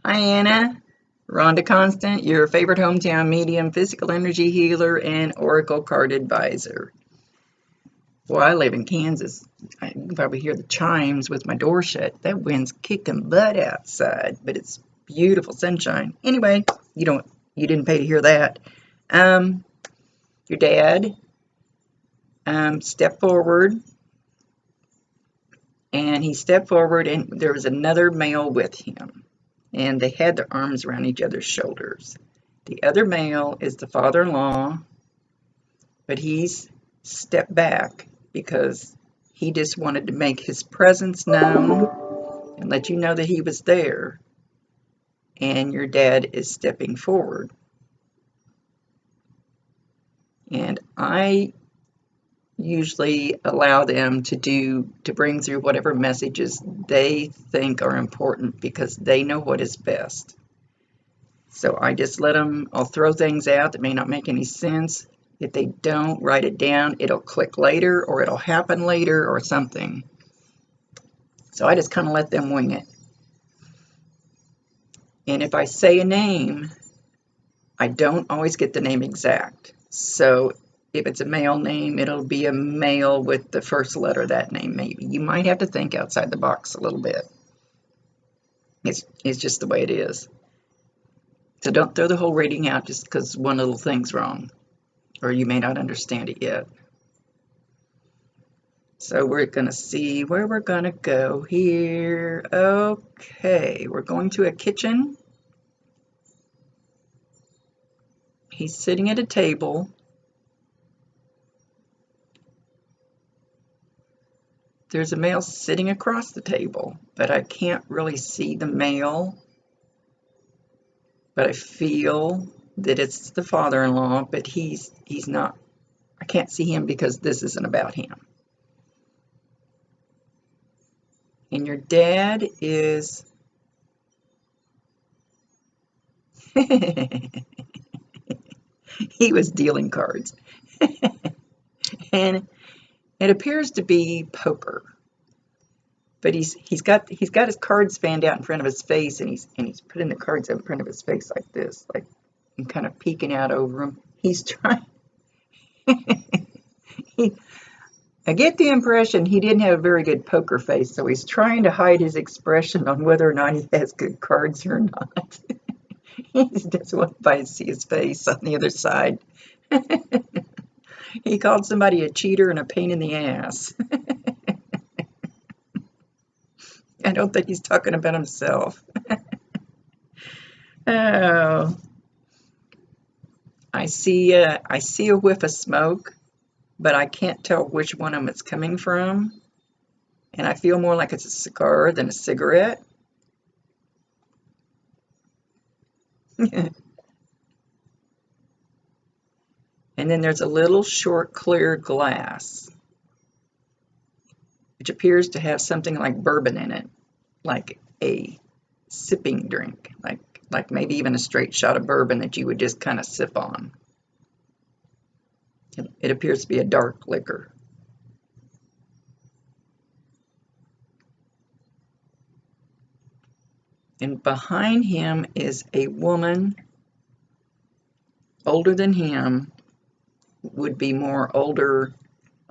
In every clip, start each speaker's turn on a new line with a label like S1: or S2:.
S1: Hi, Anna. Rhonda Constant, your favorite hometown medium, physical energy healer, and oracle card advisor. Well, I live in Kansas. You can probably hear the chimes with my door shut. That wind's kicking butt outside, but it's beautiful sunshine. Anyway, you didn't pay to hear that. Um, your dad stepped forward, and he stepped forward, and there was another male with him, and they had their arms around each other's shoulders. The other male is the father-in-law, but he's stepped back because he just wanted to make his presence known and let you know that he was there. And your dad is stepping forward. And I usually allow them to bring through whatever messages they think are important because they know what is best. So I just I'll throw things out that may not make any sense. If they don't write it down, it'll click later or it'll happen later or something. So I just kind of let them wing it. And if I say a name, I don't always get the name exact. So if it's a male name, it'll be a male with the first letter of that name, maybe. You might have to think outside the box a little bit. It's just the way it is. So don't throw the whole reading out just because one little thing's wrong, or you may not understand it yet. So we're going to see where we're going to go here. Okay, we're going to a kitchen. He's sitting at a table. There's a male sitting across the table, but I can't really see the male. But I feel that it's the father-in-law, but he's not. I can't see him because this isn't about him. And your dad is he was dealing cards. And it appears to be poker. But he's got his cards fanned out in front of his face, and he's putting the cards in front of his face like this, like, and kind of peeking out over him. He's trying. I get the impression he didn't have a very good poker face, so he's trying to hide his expression on whether or not he has good cards or not. He just doesn't want anybody to see his face on the other side. He called somebody a cheater and a pain in the ass. I don't think he's talking about himself. Oh, I see a whiff of smoke, but I can't tell which one of them it's coming from. And I feel more like it's a cigar than a cigarette. And then there's a little short clear glass, which appears to have something like bourbon in it, like a sipping drink, like maybe even a straight shot of bourbon that you would just kind of sip on. It appears to be a dark liquor. And behind him is a woman older than him, would be more older,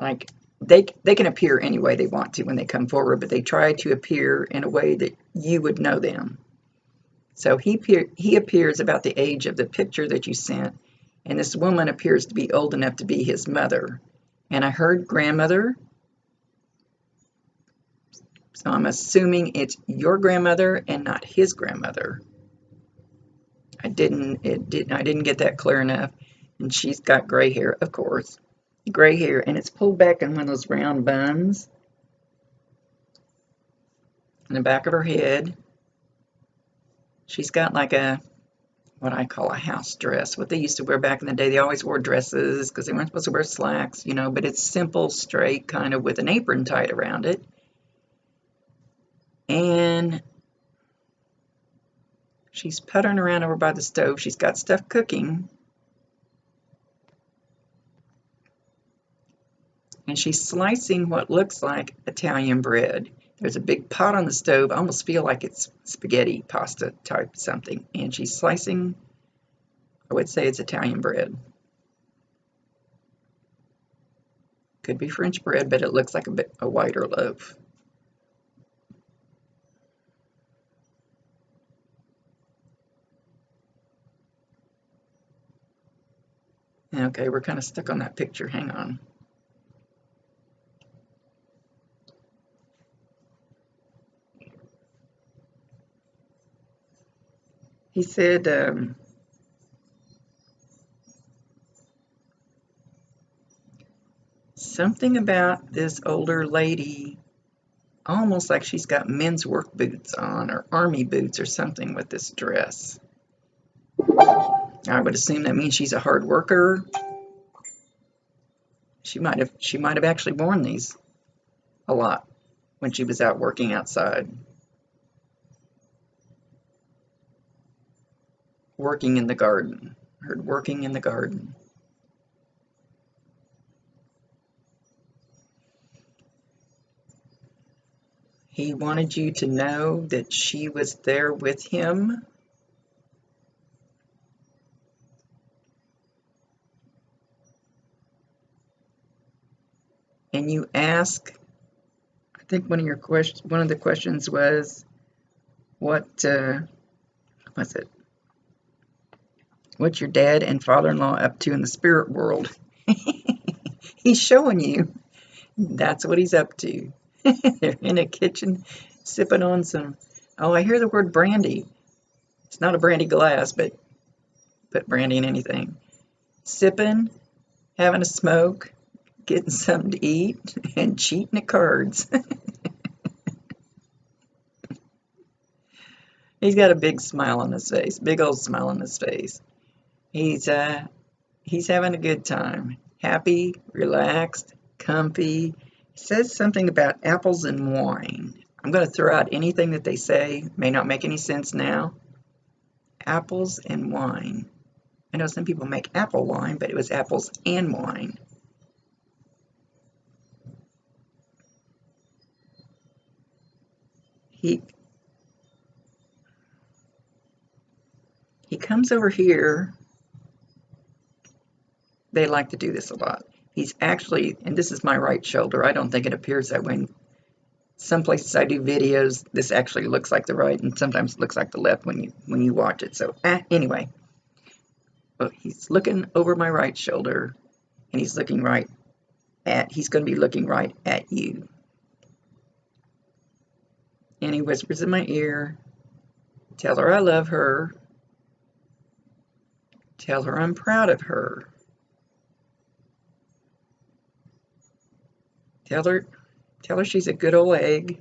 S1: like they can appear any way they want to when they come forward, but they try to appear in a way that you would know them. So he appears about the age of the picture that you sent, and this woman appears to be old enough to be his mother. And I heard grandmother, so I'm assuming it's your grandmother and not his grandmother. I didn't get that clear enough. And she's got gray hair, of course. Gray hair, and it's pulled back in one of those round buns in the back of her head. She's got like what I call a house dress, what they used to wear back in the day. They always wore dresses because they weren't supposed to wear slacks, but it's simple, straight, kind of with an apron tied around it. And she's puttering around over by the stove. She's got stuff cooking. And she's slicing what looks like Italian bread. There's a big pot on the stove. I almost feel like it's spaghetti pasta type something. And she's slicing, I would say it's Italian bread. Could be French bread, but it looks like a whiter loaf. Okay, we're kind of stuck on that picture. Hang on. He said, something about this older lady, almost like she's got men's work boots on or army boots or something with this dress. I would assume that means she's a hard worker. She might have actually worn these a lot when she was out working outside. Working in the garden. I heard working in the garden. He wanted you to know that she was there with him. And you ask, I think one of the questions was, what's your dad and father-in-law up to in the spirit world? He's showing you that's what he's up to. They're in a kitchen sipping on some, oh, I hear the word brandy. It's not a brandy glass, but put brandy in anything. Sipping, having a smoke, getting something to eat, and cheating at cards. He's got a big smile on his face, big old smile on his face. He's having a good time, happy, relaxed, comfy. He says something about apples and wine. I'm going to throw out anything that they say. May not make any sense now. Apples and wine. I know some people make apple wine, but it was apples and wine. He comes over here. They like to do this a lot. He's actually, and this is my right shoulder. I don't think it appears that way. Some places I do videos, this actually looks like the right, and sometimes it looks like the left when you watch it. So anyway, he's looking over my right shoulder, and he's going to be looking right at you. And he whispers in my ear, tell her I love her. Tell her I'm proud of her. Tell her she's a good old egg.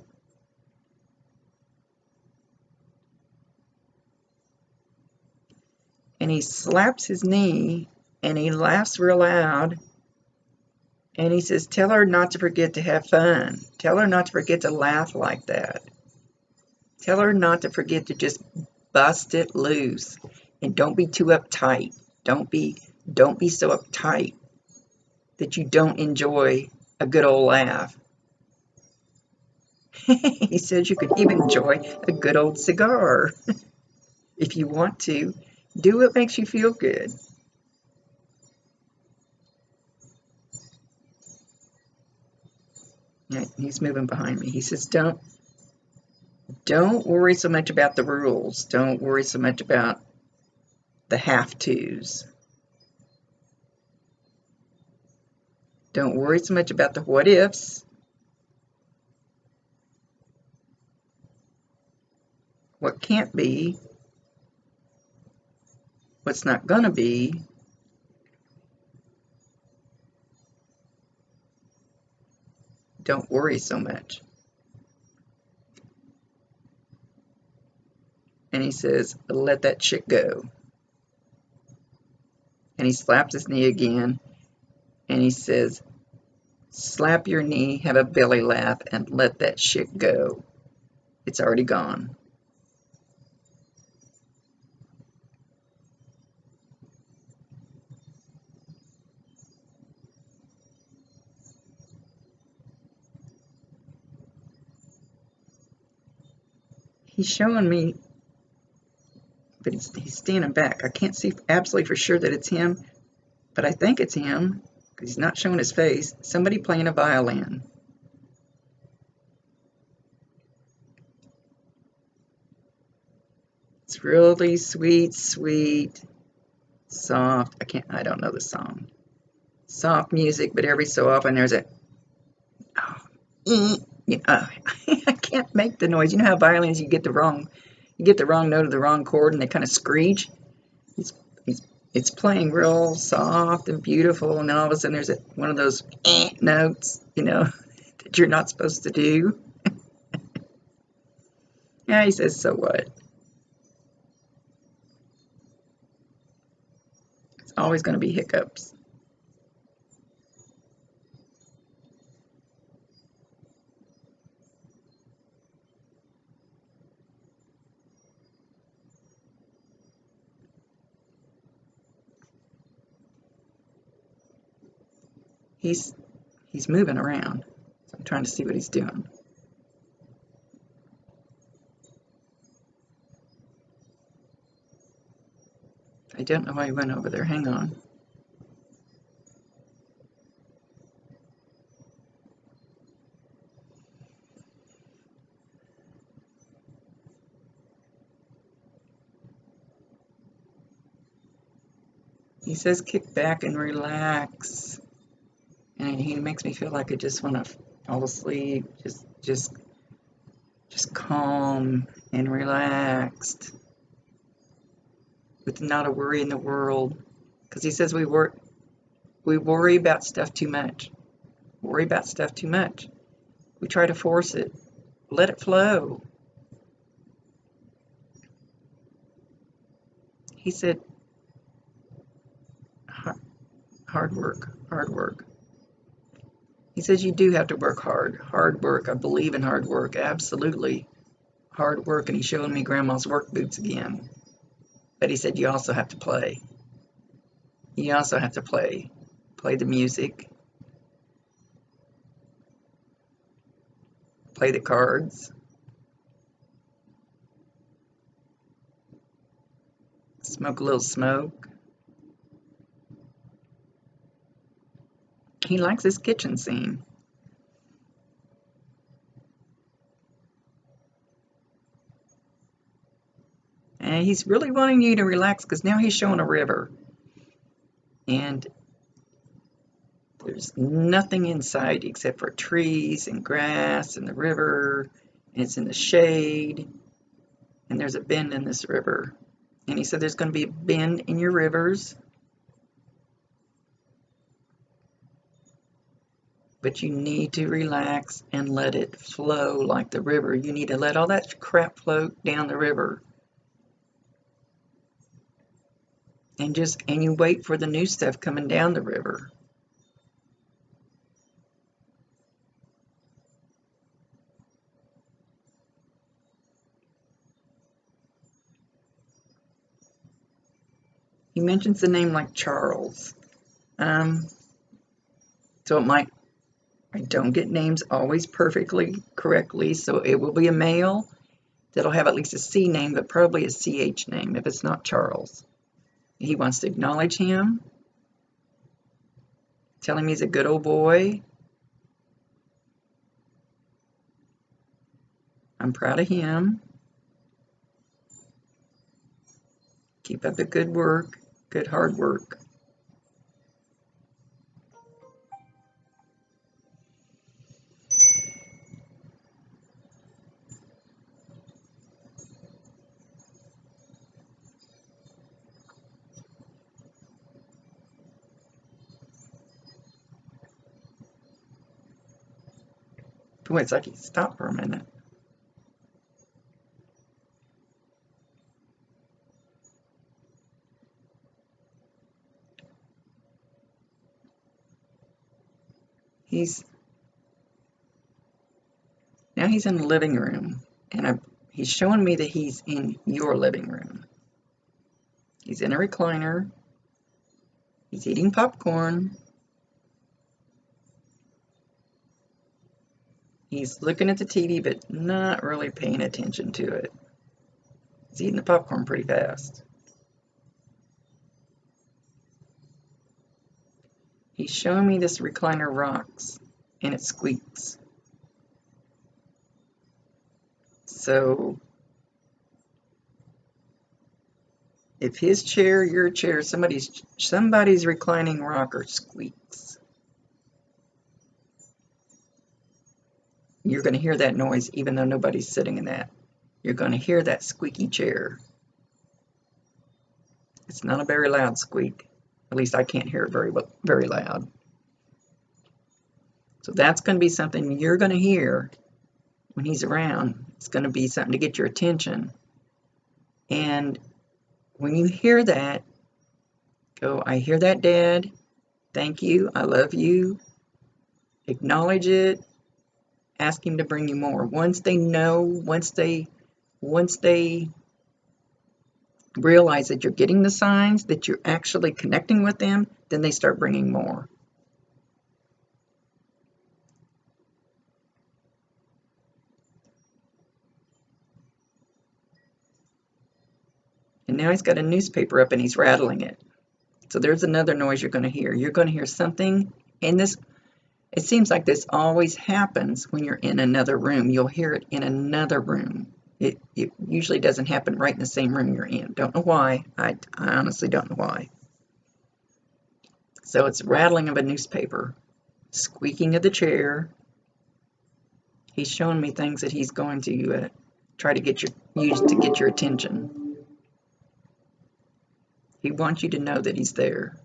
S1: And he slaps his knee and he laughs real loud. And he says, tell her not to forget to have fun. Tell her not to forget to laugh like that. Tell her not to forget to just bust it loose. And don't be too uptight. Don't be so uptight that you don't enjoy a good old laugh. He says you can even enjoy a good old cigar if you want to. Do what makes you feel good. He's moving behind me. He says, don't worry so much about the rules. Don't worry so much about the have-tos. Don't worry so much about the what-ifs. What can't be. What's not gonna be. Don't worry so much. And he says, let that shit go. And he slaps his knee again. And he says, slap your knee, have a belly laugh, and let that shit go. It's already gone. he's showing me, but he's standing back. I can't see absolutely for sure that it's him, but I think it's him because he's not showing his face. Somebody playing a violin. It's really sweet, sweet, soft. I don't know the song. Soft music, but every so often there's a, oh, I can't make the noise. You know how violins you get the wrong note of the wrong chord and they kind of screech? It's playing real soft and beautiful, and then all of a sudden there's one of those notes, that you're not supposed to do. Yeah, he says, so what? It's always going to be hiccups. He's moving around, so I'm trying to see what he's doing. I don't know why he went over there. Hang on. He says kick back and relax. And he makes me feel like I just want to fall asleep, just calm and relaxed, with not a worry in the world. Because he says we worry about stuff too much. Worry about stuff too much. We try to force it. Let it flow. He said, hard work, hard work. He says you do have to work hard. Hard work. I believe in hard work. Absolutely. Hard work. And he's showing me Grandma's work boots again. But he said you also have to play. You also have to play. Play the music. Play the cards. Smoke a little smoke. He likes his kitchen scene. And he's really wanting you to relax because now he's showing a river. And there's nothing inside except for trees and grass and the river. And it's in the shade. And there's a bend in this river. And he said there's going to be a bend in your rivers. But you need to relax and let it flow like the river. You need to let all that crap float down the river. And you wait for the new stuff coming down the river. He mentions the name like Charles. So it might, I don't get names always perfectly correctly, so it will be a male that'll have at least a C name, but probably a CH name if it's not Charles. He wants to acknowledge him, tell him he's a good old boy. I'm proud of him. Keep up the good work, good hard work. Boy, it's like he stopped for a minute. Now he's in the living room, and he's showing me that he's in your living room. He's in a recliner. He's eating popcorn. He's looking at the TV, but not really paying attention to it. He's eating the popcorn pretty fast. He's showing me this recliner rocks, and it squeaks. So if his chair, your chair, somebody's reclining rocker squeaks, you're going to hear that noise even though nobody's sitting in that. You're going to hear that squeaky chair. It's not a very loud squeak. At least I can't hear it very loud. So that's going to be something you're going to hear when he's around. It's going to be something to get your attention. And when you hear that, go, I hear that, Dad. Thank you. I love you. Acknowledge it. Ask him to bring you more. Once they know, once they realize that you're getting the signs, that you're actually connecting with them, then they start bringing more. And now he's got a newspaper up and he's rattling it. So there's another noise you're going to hear. You're going to hear something in this. It seems like this always happens when you're in another room. You'll hear it in another room. It usually doesn't happen right in the same room you're in. Don't know why. I honestly don't know why. So it's rattling of a newspaper, squeaking of the chair. He's showing me things that he's going to try to use to get your attention. He wants you to know that he's there.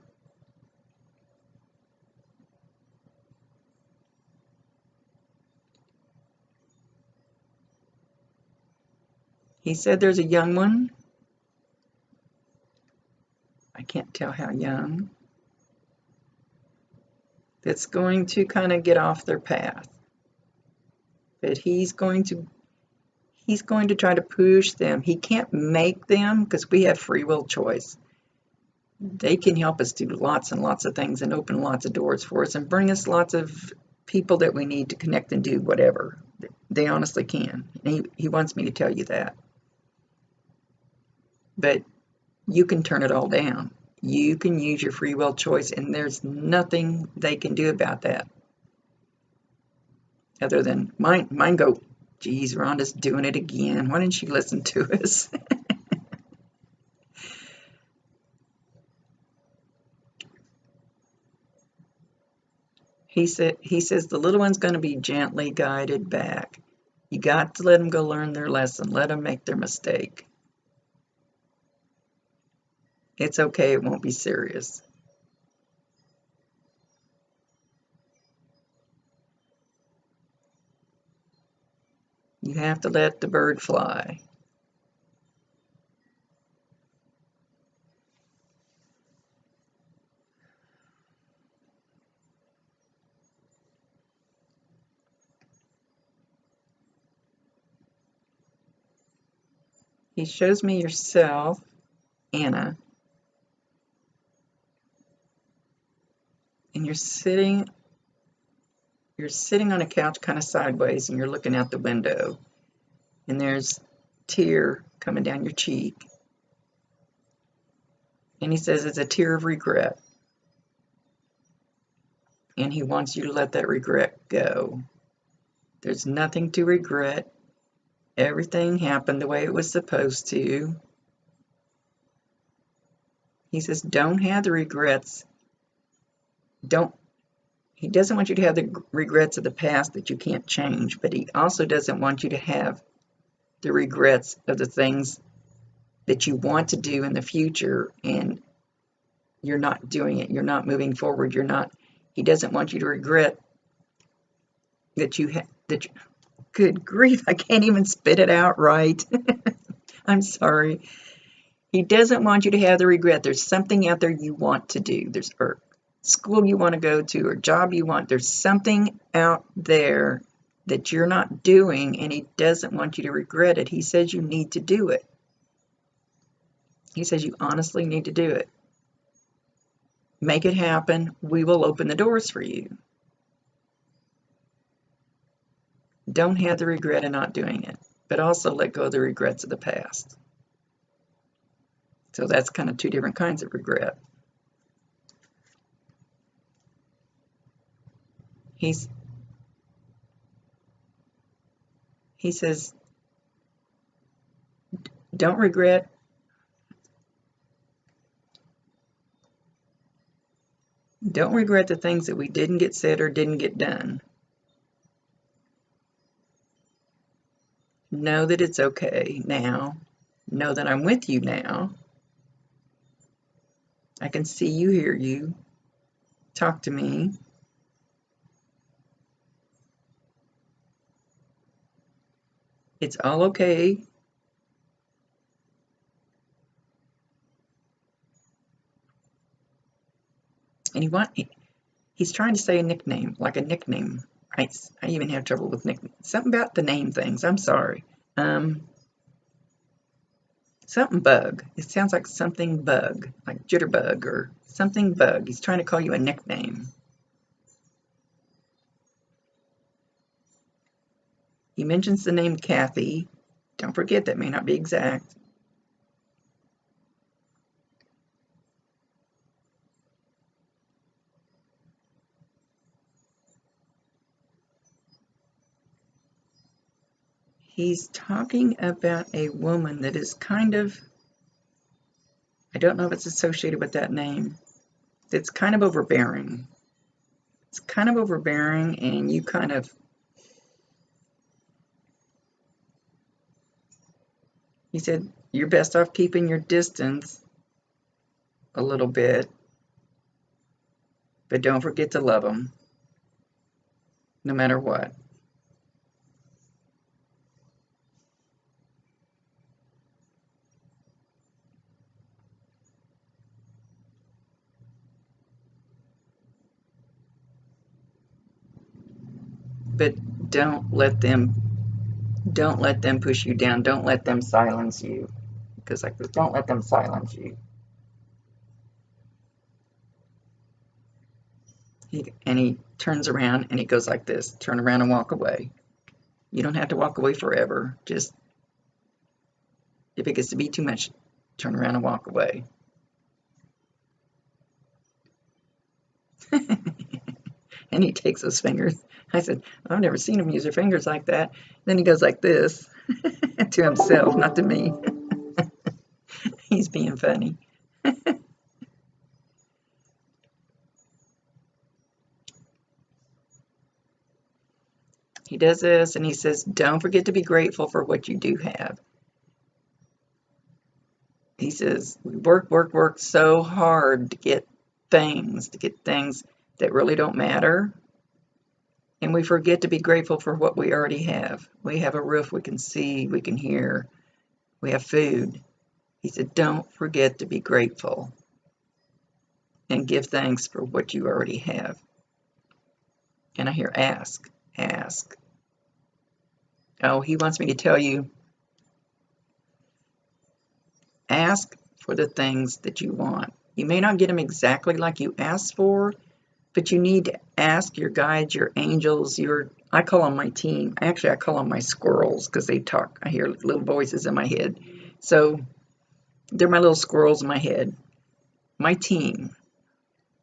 S1: He said there's a young one. I can't tell how young. That's going to kind of get off their path. But he's going to try to push them. He can't make them because we have free will choice. They can help us do lots and lots of things and open lots of doors for us and bring us lots of people that we need to connect and do whatever. They honestly can. And he wants me to tell you that. But you can turn it all down. You can use your free will choice, and there's nothing they can do about that. Other than mine go, geez, Rhonda's doing it again. Why didn't she listen to us? He says the little one's going to be gently guided back. You got to let them go learn their lesson. Let them make their mistake. It's okay. It won't be serious. You have to let the bird fly. He shows me yourself, Anna, and you're sitting on a couch kind of sideways and you're looking out the window, and there's a tear coming down your cheek, and he says it's a tear of regret, and he wants you to let that regret go. There's nothing to regret. Everything happened the way it was supposed to. He says don't have the regrets. He doesn't want you to have the regrets of the past that you can't change, but he also doesn't want you to have the regrets of the things that you want to do in the future and you're not doing it. You're not moving forward. He doesn't want you to regret good grief, I can't even spit it out right. I'm sorry. He doesn't want you to have the regret. There's something out there you want to do. There's school you want to go to or job you want. There's something out there that you're not doing, and he doesn't want you to regret it. He says you need to do it. He says you honestly need to do it. Make it happen. We will open the doors for you. Don't have the regret of not doing it, but also let go of the regrets of the past. So that's kind of two different kinds of regret. He says, don't regret the things that we didn't get said or didn't get done. Know that it's okay now. Know that I'm with you now. I can see you, hear you. Talk to me. It's all okay. And he's trying to say a nickname, like a nickname. I even have trouble with nicknames. Something about the name things. I'm sorry. Something bug. It sounds like something bug, like jitterbug or something bug. He's trying to call you a nickname. He mentions the name Kathy. Don't forget that may not be exact. He's talking about a woman that is kind of, I don't know if it's associated with that name, that's kind of overbearing. It's kind of overbearing, and you kind of, he said, you're best off keeping your distance a little bit, but don't forget to love them, no matter what. But don't let them push you down. Don't let them silence you. Because like this, don't let them silence you. He turns around and he goes like this. Turn around and walk away. You don't have to walk away forever. Just, if it gets to be too much, turn around and walk away. And he takes his fingers. I said, I've never seen him use her fingers like that. Then he goes like this to himself, not to me. He's being funny. He does this and he says, don't forget to be grateful for what you do have. He says, we work so hard to get things that really don't matter. And we forget to be grateful for what we already have. We have a roof, we can see, we can hear, we have food. He said, don't forget to be grateful and give thanks for what you already have. And I hear ask. Oh, he wants me to tell you, ask for the things that you want. You may not get them exactly like you asked for, but you need to ask your guides, your angels, I call them my team. Actually, I call them my squirrels because they talk. I hear little voices in my head. So they're my little squirrels in my head. My team.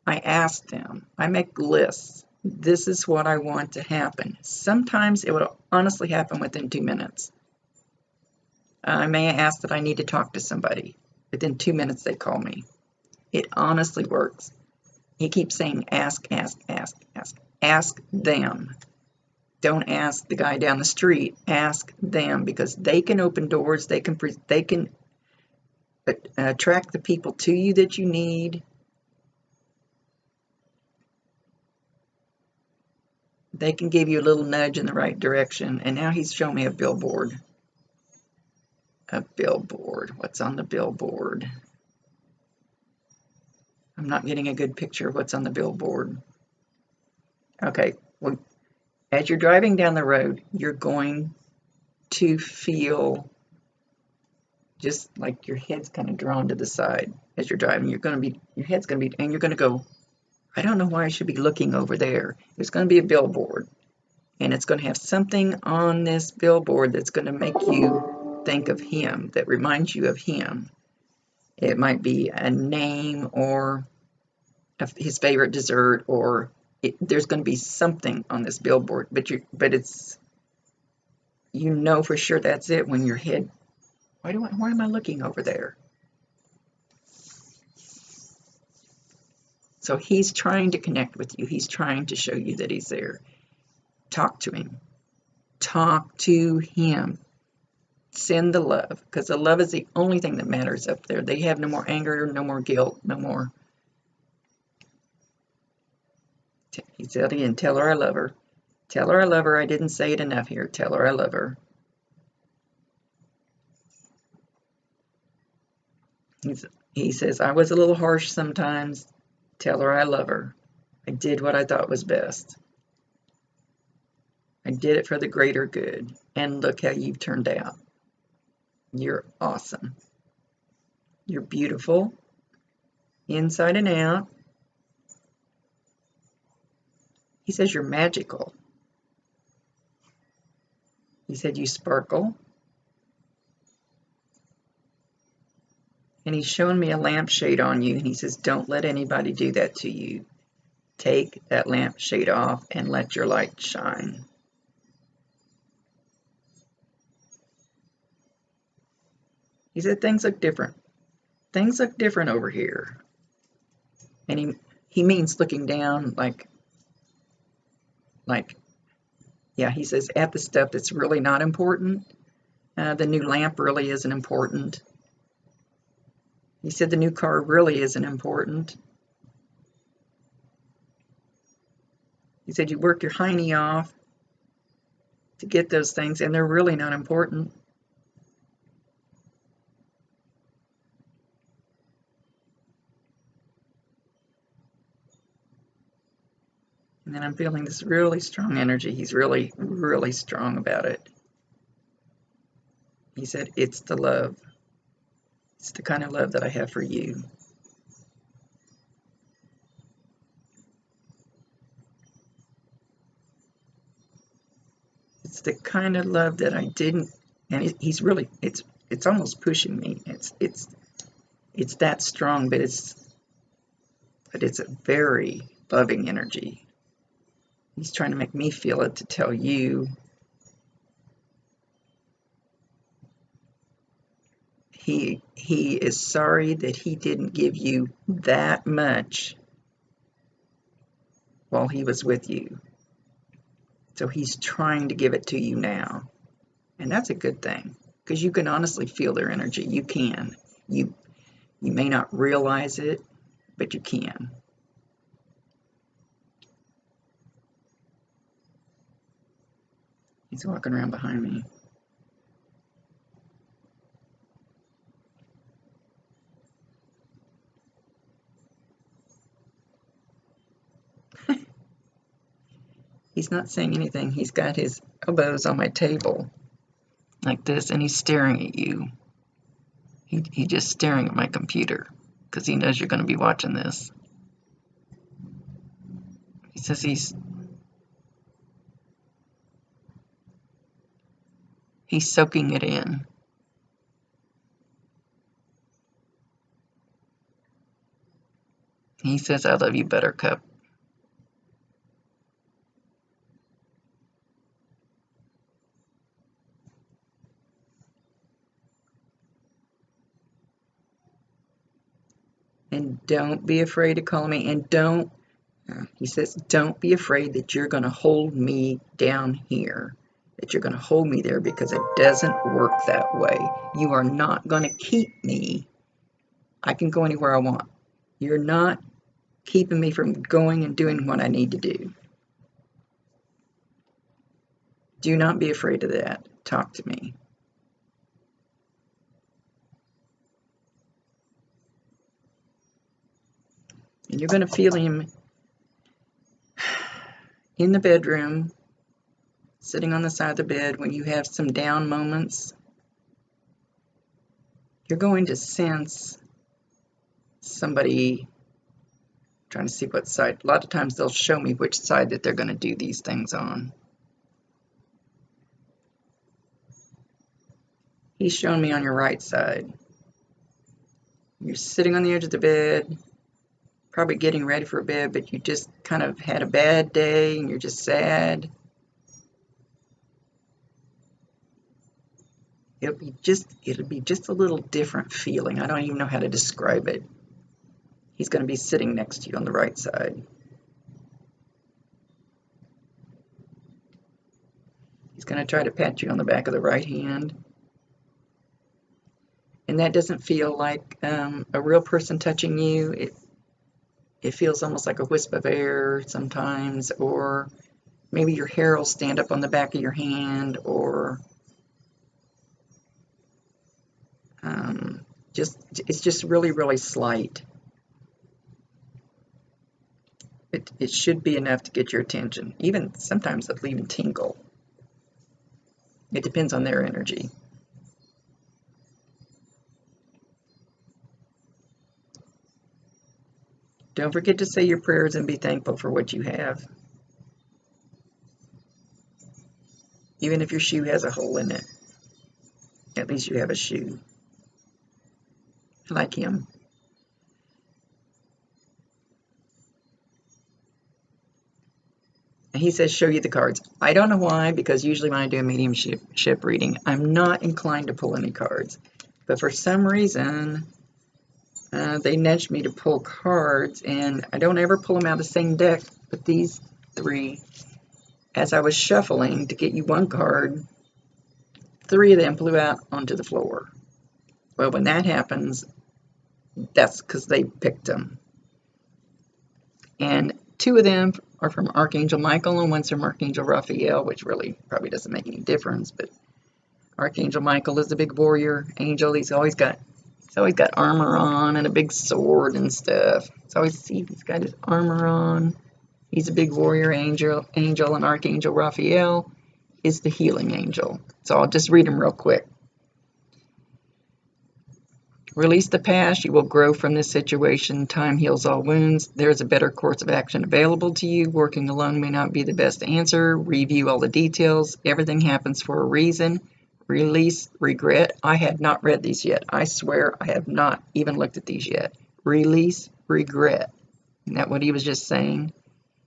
S1: I ask them. I make lists. This is what I want to happen. Sometimes it will honestly happen within 2 minutes. I may ask that I need to talk to somebody. Within 2 minutes, they call me. It honestly works. He keeps saying, ask. Ask them. Don't ask the guy down the street. Ask them, because they can open doors. They can attract the people to you that you need. They can give you a little nudge in the right direction. And now he's showing me a billboard. A billboard. What's on the billboard? I'm not getting a good picture of what's on the billboard. Okay, well, as you're driving down the road, you're going to feel just like your head's kind of drawn to the side as you're driving. Your head's going to be, and you're going to go, I don't know why I should be looking over there. There's going to be a billboard, and it's going to have something on this billboard that's going to make you think of him, that reminds you of him. It might be a name or his favorite dessert, or there's going to be something on this billboard, but it's, you know for sure that's it when your head, why am I looking over there? So he's trying to connect with you. He's trying to show you that he's there. Talk to him. Talk to him. Send the love, because the love is the only thing that matters up there. They have no more anger, no more guilt, no more. He said again, tell her I love her. Tell her I love her. I didn't say it enough here. Tell her I love her. He says, I was a little harsh sometimes. Tell her I love her. I did what I thought was best. I did it for the greater good. And look how you've turned out. You're awesome. You're beautiful, inside and out. He says you're magical. He said you sparkle. And he's showing me a lampshade on you, and he says, don't let anybody do that to you. Take that lampshade off and let your light shine. He said things look different. Things look different over here. And he means looking down, like, yeah, he says at the stuff that's really not important. The new lamp really isn't important. He said the new car really isn't important. He said you work your hiney off to get those things, and they're really not important. And then I'm feeling this really strong energy. He's really, really strong about it. He said, it's the love. It's the kind of love that I have for you. It's the kind of love that I didn't, and he's really, it's almost pushing me. It's that strong, but it's a very loving energy. He's trying to make me feel it to tell you. He is sorry that he didn't give you that much while he was with you. So he's trying to give it to you now. And that's a good thing, because you can honestly feel their energy. You can. You may not realize it, but you can. He's walking around behind me. He's not saying anything. He's got his elbows on my table like this, and he's staring at you. He's just staring at my computer because he knows you're going to be watching this. He says he's soaking it in. He says, I love you, Buttercup. And don't be afraid to call me. And he says, don't be afraid that you're going to hold me down here. That you're going to hold me there, because it doesn't work that way. You are not going to keep me. I can go anywhere I want. You're not keeping me from going and doing what I need to do. Do not be afraid of that. Talk to me. And you're going to feel him in the bedroom, sitting on the side of the bed when you have some down moments. You're going to sense somebody trying to see what side. A lot of times they'll show me which side that they're going to do these things on. He's shown me on your right side. You're sitting on the edge of the bed, probably getting ready for bed, but you just kind of had a bad day and you're just sad. It'll be just a little different feeling. I don't even know how to describe it. He's going to be sitting next to you on the right side. He's going to try to pat you on the back of the right hand. And that doesn't feel like a real person touching you. It feels almost like a wisp of air sometimes, or maybe your hair will stand up on the back of your hand, or it's just really, really slight. It should be enough to get your attention. Even sometimes it'll even tingle. It depends on their energy. Don't forget to say your prayers and be thankful for what you have. Even if your shoe has a hole in it, at least you have a shoe. Like him. And he says, show you the cards. I don't know why, because usually when I do a mediumship reading, I'm not inclined to pull any cards. But for some reason, they nudged me to pull cards, and I don't ever pull them out of the same deck, but these three, as I was shuffling to get you one card, 3 of them flew out onto the floor. Well, when that happens, that's because they picked them. And 2 of them are from Archangel Michael and one's from Archangel Raphael, which really probably doesn't make any difference, but Archangel Michael is the big warrior angel. He's always got armor on and a big sword and stuff. So always see he's got his armor on. He's a big warrior angel, and Archangel Raphael is the healing angel. So I'll just read them real quick. Release the past. You will grow from this situation. Time heals all wounds. There is a better course of action available to you. Working alone may not be the best answer. Review all the details. Everything happens for a reason. Release regret. I had not read these yet. I swear I have not even looked at these yet. Release regret. Isn't that what he was just saying?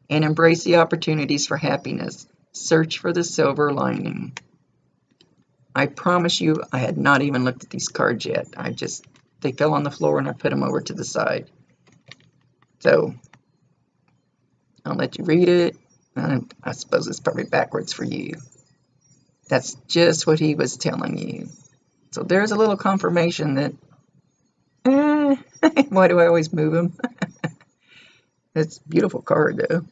S1: And embrace the opportunities for happiness. Search for the silver lining. I promise you, I had not even looked at these cards yet. They fell on the floor and I put them over to the side. So, I'll let you read it. I suppose it's probably backwards for you. That's just what he was telling you. So there's a little confirmation that, why do I always move him? It's a beautiful card though.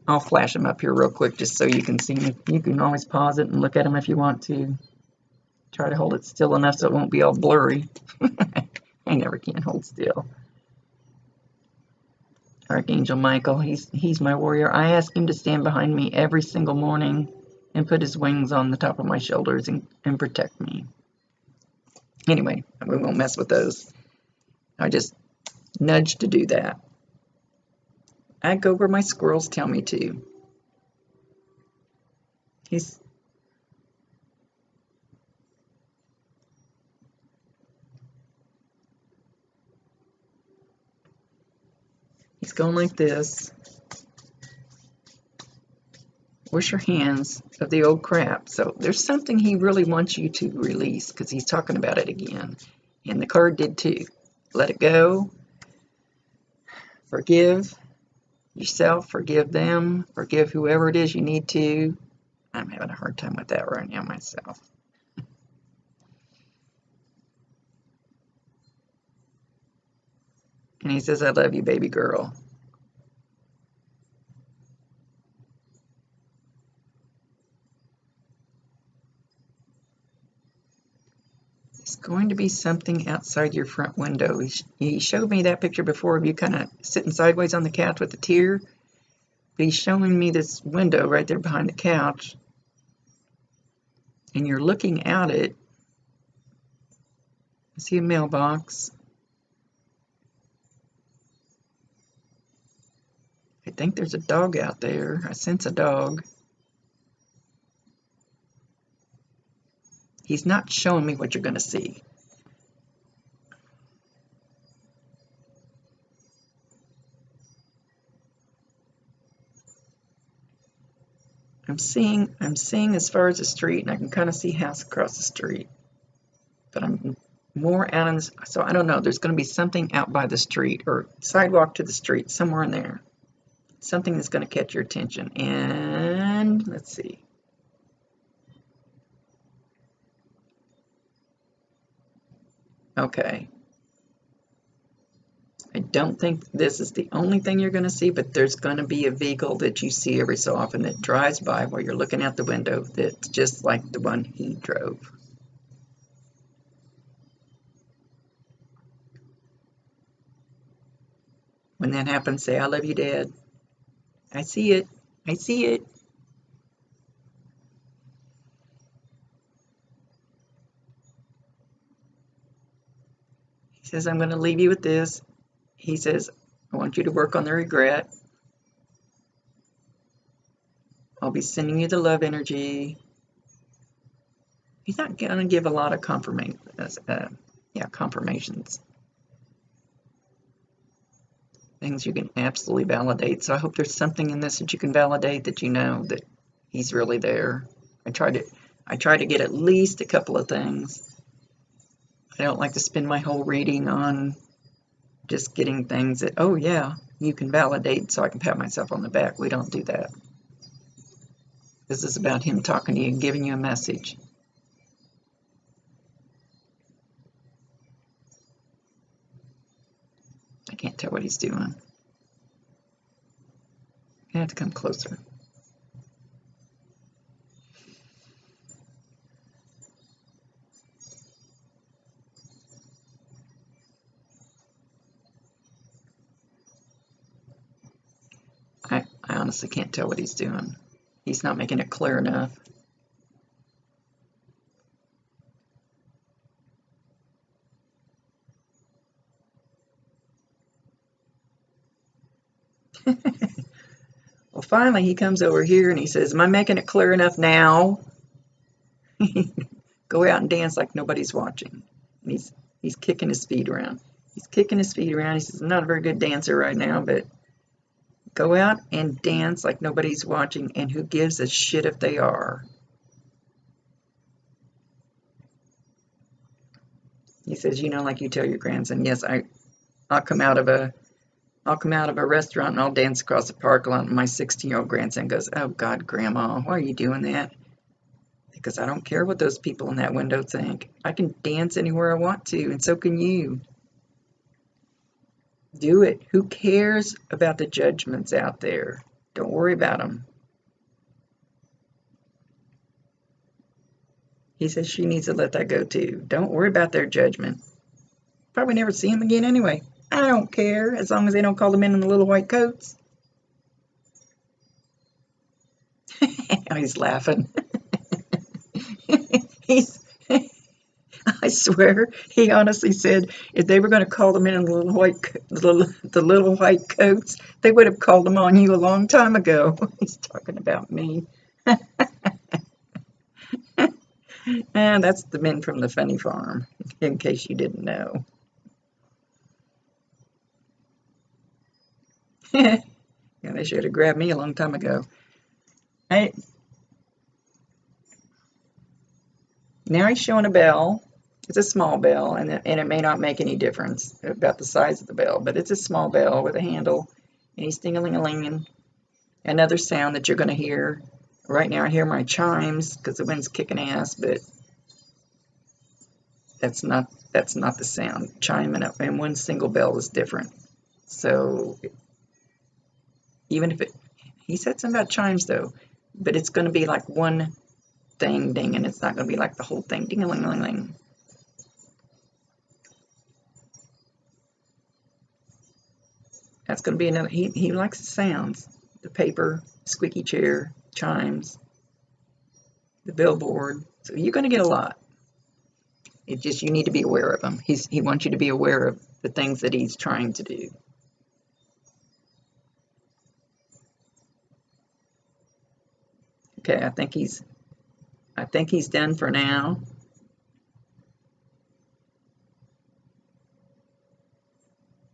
S1: I'll flash them up here real quick just so you can see them. You can always pause it and look at them if you want to. Try to hold it still enough so it won't be all blurry. I never can hold still. Archangel Michael, he's my warrior. I ask him to stand behind me every single morning and put his wings on the top of my shoulders and protect me. Anyway, we won't mess with those. I just nudge to do that. I go where my squirrels tell me to. He's going like this. Wash your hands of the old crap. So there's something he really wants you to release because he's talking about it again. And the card did too. Let it go. Forgive yourself. Forgive them. Forgive whoever it is you need to. I'm having a hard time with that right now myself. And he says, I love you, baby girl. It's going to be something outside your front window. He showed me that picture before of you kind of sitting sideways on the couch with a tear. But he's showing me this window right there behind the couch. And you're looking out it. I see a mailbox. I think there's a dog out there. I sense a dog. He's not showing me what you're going to see. I'm seeing as far as the street, and I can kind of see house across the street. But I'm more out on this, so I don't know. There's going to be something out by the street or sidewalk to the street, somewhere in there. Something that's going to catch your attention. And let's see. Okay. I don't think this is the only thing you're going to see, but there's going to be a vehicle that you see every so often that drives by while you're looking out the window that's just like the one he drove. When that happens, say, I love you, Dad. I see it. I see it. He says, I'm going to leave you with this. He says, I want you to work on the regret. I'll be sending you the love energy. He's not going to give a lot of confirmations. Things you can absolutely validate. So I hope there's something in this that you can validate, that you know that he's really there. I try to get at least a couple of things. I don't like to spend my whole reading on just getting things that, oh yeah, you can validate so I can pat myself on the back. We don't do that. This is about him talking to you and giving you a message. I can't tell what he's doing. I have to come closer. I honestly can't tell what he's doing. He's not making it clear enough. Well, finally he comes over here and he says, am I making it clear enough now? Go out and dance like nobody's watching. And he's kicking his feet around. He's kicking his feet around. He says, I'm not a very good dancer right now, but go out and dance like nobody's watching, and who gives a shit if they are? He says, you know, like you tell your grandson, yes, I'll come out of a restaurant and I'll dance across the parking lot. And my 16-year-old grandson goes, oh God, Grandma, why are you doing that? Because I don't care what those people in that window think. I can dance anywhere I want to, and so can you. Do it. Who cares about the judgments out there? Don't worry about them. He says she needs to let that go too. Don't worry about their judgment. Probably never see him again anyway. I don't care, as long as they don't call them in the little white coats. He's laughing. I swear, he honestly said if they were going to call them in the little white coats, they would have called them on you a long time ago. He's talking about me. And that's the men from the funny farm, in case you didn't know. Yeah, they should have grabbed me a long time ago. Now he's showing a bell. It's a small bell, and it may not make any difference about the size of the bell, but it's a small bell with a handle, and he's ding-a-ling-a-linging. Another sound that you're going to hear. Right now I hear my chimes because the wind's kicking ass, but that's not the sound. Chiming up, and one single bell is different. So even if he said something about chimes though, but it's going to be like one thing ding, and it's not going to be like the whole thing ding-a-ling-a-ling-ling. That's going to be another. He likes the sounds. The paper, squeaky chair, chimes, the billboard. So you're going to get a lot. It's just you need to be aware of them. He wants you to be aware of the things that he's trying to do. Okay, I think he's done for now.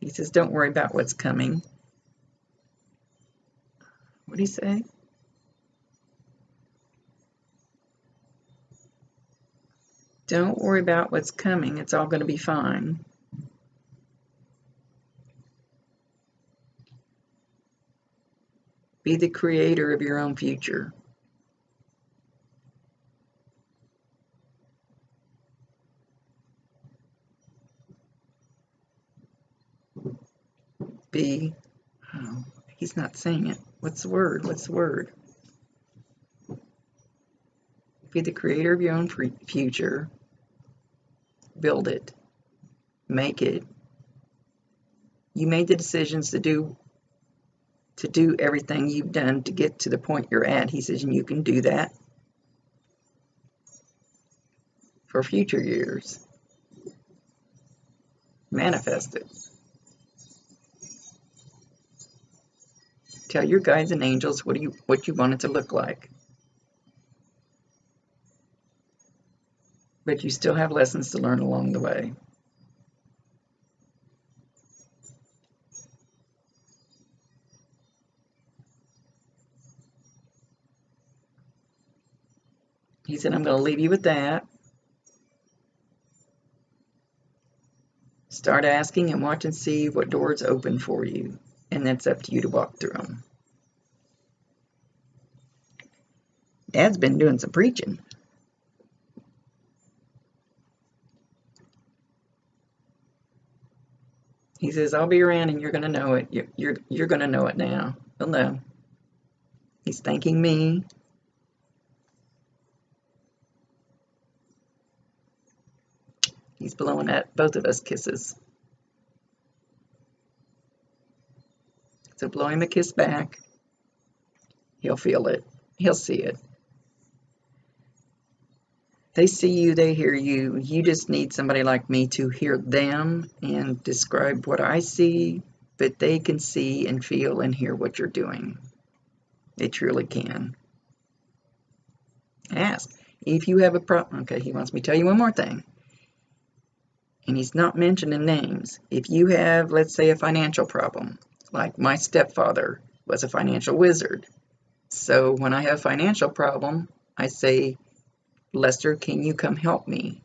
S1: He says, don't worry about what's coming. What did he say? Don't worry about what's coming. It's all going to be fine. Be the creator of your own future. Be, oh, he's not saying it. What's the word? What's the word? Be the creator of your own future. Build it. Make it. You made the decisions to do everything you've done to get to the point you're at. He says, and you can do that for future years. Manifest it. Tell your guides and angels what you want it to look like. But you still have lessons to learn along the way. He said, I'm going to leave you with that. Start asking and watch and see what doors open for you. And that's up to you to walk through them. Dad's been doing some preaching. He says, I'll be around and you're going to know it. You're going to know it now. You'll know. He's thanking me. He's blowing at both of us kisses. So blow him a kiss back. He'll feel it. He'll see it. They see you, they hear you. You just need somebody like me to hear them and describe what I see, but they can see and feel and hear what you're doing. They truly can. Ask. If you have a problem, okay, he wants me to tell you one more thing. And he's not mentioning names. If you have, let's say, a financial problem, like my stepfather was a financial wizard. So when I have a financial problem, I say, Lester, can you come help me?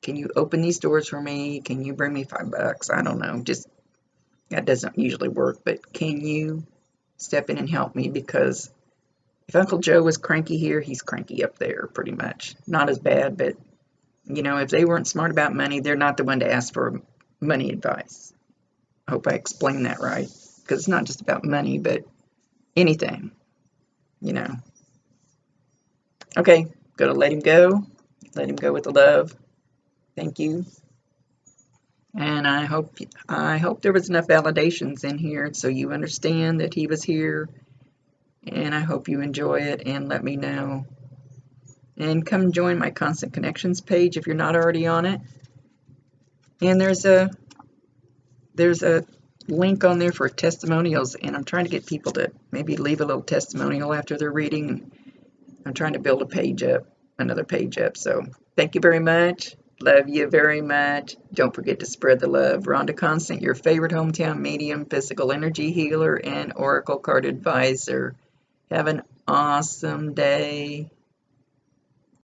S1: Can you open these doors for me? Can you bring me $5? I don't know. Just, that doesn't usually work, but can you step in and help me? Because if Uncle Joe was cranky here, he's cranky up there pretty much. Not as bad, but you know, if they weren't smart about money, they're not the one to ask for money advice. I hope I explained that right. Because it's not just about money, but anything, you know. Okay, gotta let him go. Let him go with the love. Thank you. And I hope there was enough validations in here so you understand that he was here. And I hope you enjoy it and let me know. And come join my Constant Connections page if you're not already on it. And there's a link on there for testimonials, and I'm trying to get people to maybe leave a little testimonial after they're reading. I'm trying to build a page up, another page up. So thank you very much. Love you very much. Don't forget to spread the love. Rhonda Constant, your favorite hometown medium, physical energy healer, and oracle card advisor. Have an awesome day.